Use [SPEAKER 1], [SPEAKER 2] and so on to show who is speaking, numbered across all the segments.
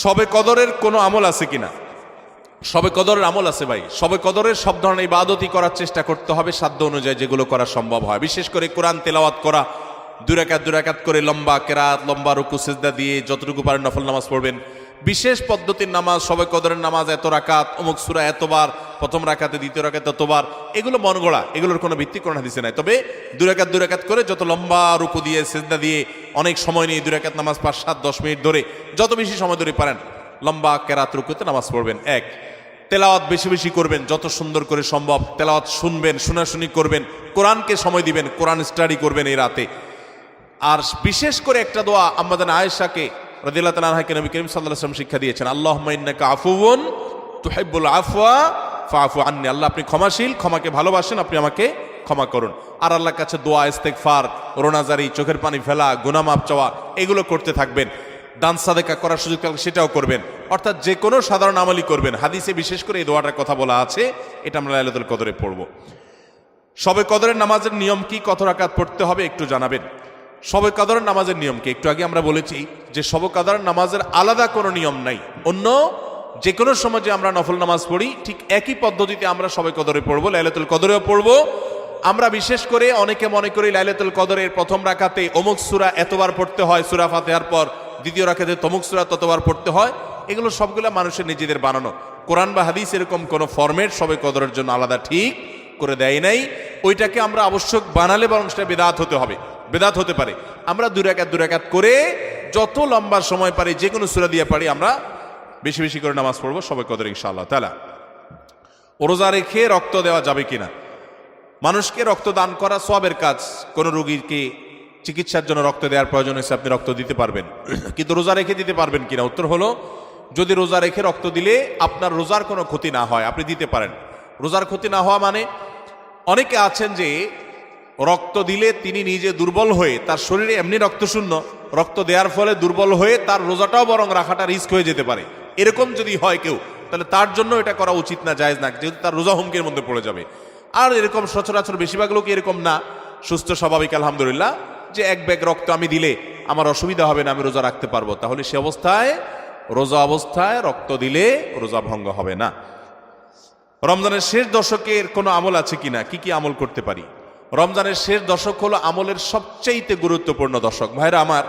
[SPEAKER 1] শবে কদরের কোনো আমল আছে কিনা? শবে কদরের আমল আছে ভাই। শবে কদরের সব ধরনের ইবাদতই করার চেষ্টা করতে হবে সাধ্য অনুযায়ী, যেগুলো করা সম্ভব হয়। বিশেষ করে কোরআন তেলাওয়াত করা, দুই রাকাত করে লম্বা কেরাত, লম্বা রুকু সিজদা দিয়ে যতটুকু পারেন নফল নামাজ পড়বেন। বিশেষ পদ্ধতির নামাজ, শবে কদরের নামাজ এত রাকাত, অমুক সূরা এতবার, প্রথম রাকাতে দ্বিতীয় রাকাতে এতবার, এগুলো মন গড়া, এগুলোর কোনো ভিত্তি কোরআন হাদিসে নাই। তবে দুই রাকাত করে যত লম্বা রুকু দিয়ে সিজদা দিয়ে অনেক সময় নিয়ে দুই রাকাত নামাজ 5-7-10 মিনিট ধরে যত বেশি সময় ধরে পারেন লম্বা কেরাত রুকুতে নামাজ পড়বেন। এক, তেলাওয়াত বেশি বেশি করবেন, যত সুন্দর করে সম্ভব তেলাওয়াত শুনবেন, শোনাশুনি করবেন, কোরআনকে সময় দিবেন, কোরআন স্টাডি করবেন এই রাতে। আর বিশেষ করে একটা দোয়া আম্মাজান আয়েশাকে রাদিয়াল্লাহু তাআলা আনহাকে নবী করিম সাল্লাল্লাহু আলাইহি ওয়াসাল্লাম শিক্ষা দিয়েছেন, আল্লাহুম্মা ইন্নাকা আফুউন তুহিব্বুল আফওয়া ফাআফু আন্নী। আল্লাহ আপনি ক্ষমাশীল, ক্ষমাকে ভালোবাসেন, আপনি আমাকে ক্ষমা করুন। আর আল্লাহর কাছে দোয়া, ইস্তেগফার, রোনাজারি, চোখের পানি ফেলা, গুনাহ মাফ চাওয়া, এগুলো করতে থাকবেন। দান সাদেকা করার সুযোগ থাকলে সেটাও করবেন। অর্থাৎ যে কোনো সাধারণ আমলই করবেন। হাদিসে বিশেষ করে এই দোয়াটার কথা বলা আছে, এটা আমরা লাইলাতুল কদরে পড়ব। শবে কদরের নামাজের নিয়ম কি, কত রাকাত পড়তে হবে একটু জানাবেন। শবে কদরের নামাজের নিয়ম কি? একটু আগে আমরা বলেছি যে শবে কদরের নামাজের আলাদা কোনো নিয়ম নাই। অন্য যে কোনো সময় যে আমরা নফল নামাজ পড়ি ঠিক একই পদ্ধতিতে আমরা শবে কদরে পড়বো, লাইলাতুল কদরেও পড়বো। আমরা বিশেষ করে অনেকে মনে করি লাইলাতুল কদরের প্রথম রাকাতে অমুক সূরা এতবার পড়তে হয়, সূরা ফাতিহার পর দ্বিতীয় রাকাতে তমুক সূরা ততবার পড়তে হয়। এগুলো সবগুলো মানুষের নিজেদের বানানো। কোরআন বা হাদিস এরকম কোনো ফরম্যাট শবে কদরের জন্য আলাদা ঠিক করে দেয় নাই। ওইটাকে আমরা আবশ্যক বানালে বরং সেটা বেদাত হতে হবে, বেদাত হতে পারে। আমরা দুই রাকাত করে যত লম্বা সময় পারি, যে কোনো সূরা দিয়ে পারি, আমরা বেশি বেশি করে নামাজ পড়বো শবে কদরে ইনশাআল্লাহ তাআলা। রোজা রেখে রক্ত দেওয়া যাবে কিনা? মানুষকে রক্ত দান করা সওয়াবের কাজ। কোন রোগীকে চিকিৎসার জন্য রক্ত দেওয়ার প্রয়োজন হয়েছে, আপনি রক্ত দিতে পারবেন, কিন্তু রোজা রেখে দিতে পারবেন কিনা? উত্তর হলো, যদি রোজা রেখে রক্ত দিলে আপনার রোজার কোনো ক্ষতি না হয়, আপনি দিতে পারেন। রোজার ক্ষতি না হওয়া মানে, অনেকে আছেন যে রক্ত দিলে তিনি নিজে দুর্বল হয়ে, তার শরীরে এমনি রক্ত শূন্য, রক্ত দেওয়ার ফলে দুর্বল হয়ে তার রোজাটাও বরং রাখাটা রিস্ক হয়ে যেতে পারে। এরকম যদি হয় কেউ, তাহলে তার জন্য এটা করা উচিত না, জায়েজ না, যেহেতু তার রোজা হুমকির মধ্যে পড়ে যাবে। আর এরকম সচরাচর বেশিরভাগ লোক এরকম না, সুস্থ স্বাভাবিক আলহামদুলিল্লাহ, যে এক ব্যাগ রক্ত আমি দিলে আমার অসুবিধা হবে না, আমি রোজা রাখতে পারবো, তাহলে সে অবস্থায় রোজা অবস্থায় রক্ত দিলে রোজা ভঙ্গ হবে না। রমজানের শেষ দশকের কোনো আমল আছে কিনা, কি কি আমল করতে পারি? রমজানের শেষ দশক হলো আমলের সবচেয়ে গুরুত্বপূর্ণ দশক। ভাইরা আমার,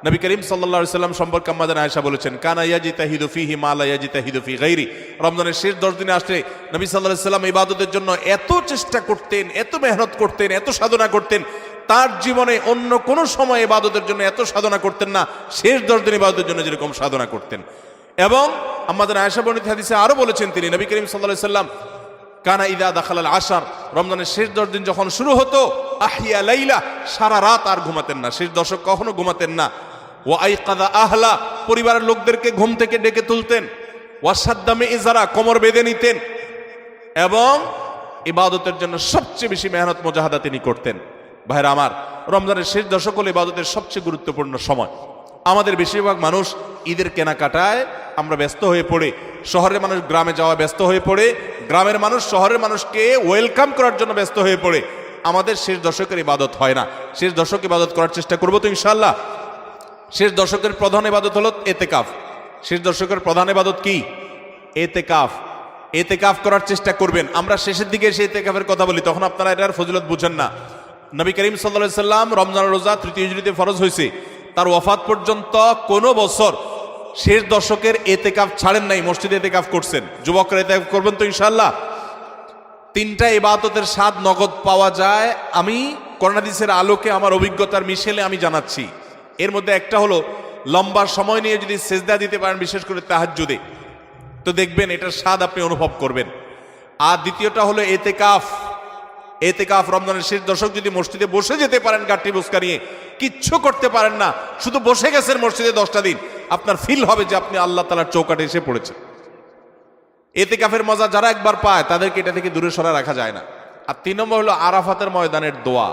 [SPEAKER 1] নবী করিম সাল্লাল্লাহু আলাইহি সাল্লাম সম্পর্কে আম্মাজান আয়েশা বলেছেন, কানা ইয়াজিতাহিদু ফীহি মা লা ইয়াজিতাহিদু ফী গায়রি। রমজানের শেষ 10 দিনে আসলে নবী সাল্লাল্লাহু আলাইহি সাল্লাম ইবাদতের জন্য এত চেষ্টা করতেন, এত মেহনত করতেন, এত সাধনা করতেন, তার জীবনে অন্য কোন সময় ইবাদতের জন্য এত সাধনা করতেন না, শেষ 10 দিন ইবাদতের জন্য যেরকম সাধনা করতেন। এবং আম্মাজান আয়েশা বর্ণিত হাদিসে আরো বলেছেন তিনি, নবী করিম সাল্লাল্লাহু আলাইহি সাল্লাম কানা ইদা দাখালাল আশার, রমজানের শেষ 10 দিন যখন শুরু হতো, আহিয়া লাইলা, সারা রাত আর ঘুমাতেন না, শেষ দশক কখনো ঘুমাতেন না। ওয়া আইকাযা আহলা, পরিবারের লোকদেরকে ঘুম থেকে ডেকে তুলতেন। ওয়াসাদ্দামে ইজারা, কোমর বেঁধে নিতেন। এবং ইবাদতের জন্য সবচেয়ে বেশি মেহনত মুজাহাদা তিনি করতেন। ভাইরা আমার, রমজানের শেষ দশক হলো ইবাদতের সবচেয়ে গুরুত্বপূর্ণ সময়। আমাদের বেশিরভাগ মানুষ ঈদের কেনাকাটায় আমরা ব্যস্ত হয়ে পড়ে, শহরের মানুষ গ্রামে যাওয়া ব্যস্ত হয়ে পড়ে, গ্রামের মানুষ শহরের মানুষকে ওয়েলকাম করার জন্য ব্যস্ত হয়ে পড়ে। আমাদের শেষ দশকের ইবাদত হয় না। শেষ দশক ইবাদত করার চেষ্টা করবো তো ইনশাআল্লাহ। শেষ দশকের প্রধান ইবাদত হলো এতেকাফ। শেষ দশকের প্রধান ইবাদত কি? এতেকাফ। এতেকাফ করার চেষ্টা করবেন। আমরা শেষের দিকে এসে এতেকাফের কথা বলি, তখন আপনারা এটার ফজিলত বুঝেন না। নবী করিম সাল্লাল্লাহু আলাইহি সাল্লাম রমজানের রোজা 3 হিজরিতে ফরজ হয়েছে, তার ওয়াফাত পর্যন্ত কোনো বছর শেষ দশকের এতেকাফ ছাড়েন নাই, মসজিদে এতেকাফ করছেন। যুবকরা এতেকাফ করবেন তো ইনশাআল্লাহ। 3টা ইবাদতের স্বাদ নগদ পাওয়া যায়, আমি কোরআন হাদিসের আলোকে আমার অভিজ্ঞতার মিশেলে আমি জানাচ্ছি। এর মধ্যে একটা হলো, লম্বা সময় নিয়ে যদি সেজদা দিতে পারেন, বিশেষ করে তাহাজ্জুদে, তো দেখবেন এটার স্বাদ আপনি অনুভব করবেন। আর দ্বিতীয়টা হলো এতেকাফ। এতেকাফ রমজানের শেষ দশক যদি মসজিদে বসে যেতে পারেন, গাঠি বুসকা নিয়ে, কিচ্ছু করতে পারেন না, শুধু বসে গেছেন মসজিদে 10টা দিন, আপনার ফিল হবে যে আপনি আল্লাহ তাআলার চৌকাঠে এসে পড়েছেন। এতেকাফের মজা যারা একবার পায়, তাদেরকে এটা থেকে দূরে সরা রাখা যায় না। আর 3 নম্বর হলো আরাফাতের ময়দানের দোয়া।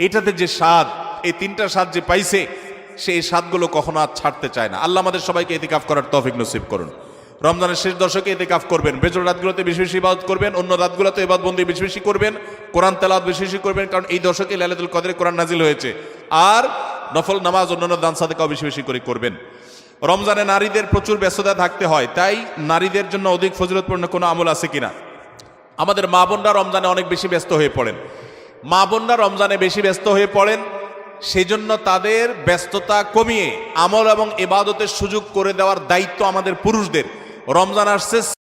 [SPEAKER 1] এটাতে যে স্বাদ, এই 3টা স্বাদ যে পাইছে, সেই স্বাদগুলো কখনো আর ছাড়তে চায় না। আল্লাহ আমাদের সবাইকে এতেকাফ করার তৌফিক নসিব করুন। রমজানের শেষ দশকে এতেকাফ করবেন, বেজর রাতগুলোতে বেশি বেশি ইবাদত করবেন, অন্য রাতগুলোতে ইবাদত বন্দি বেশি বেশি করবেন, কোরআন তেলাওয়াত বেশি বেশি করবেন, কারণ এই দশকে লাইলাতুল কদরে কোরআন নাজিল হয়েছে। আর নফল নামাজ, অন্যান্য দান সাদেকাও বেশি বেশি করে করবেন। রমজানে নারীদের প্রচুর ব্যস্ততা থাকতে হয়, তাই নারীদের জন্য অধিক ফজিলতপূর্ণ কোনো আমল আছে কিনা? আমাদের মা বোনরা রমজানে অনেক বেশি ব্যস্ত হয়ে পড়েন। মা বোনরা রমজানে বেশি ব্যস্ত হয়ে পড়েন, সেই জন্য তাদের ব্যস্ততা কমিয়ে আমল এবং ইবাদতের সুযোগ করে দেওয়ার দায়িত্ব আমাদের পুরুষদের। রমজান আসছে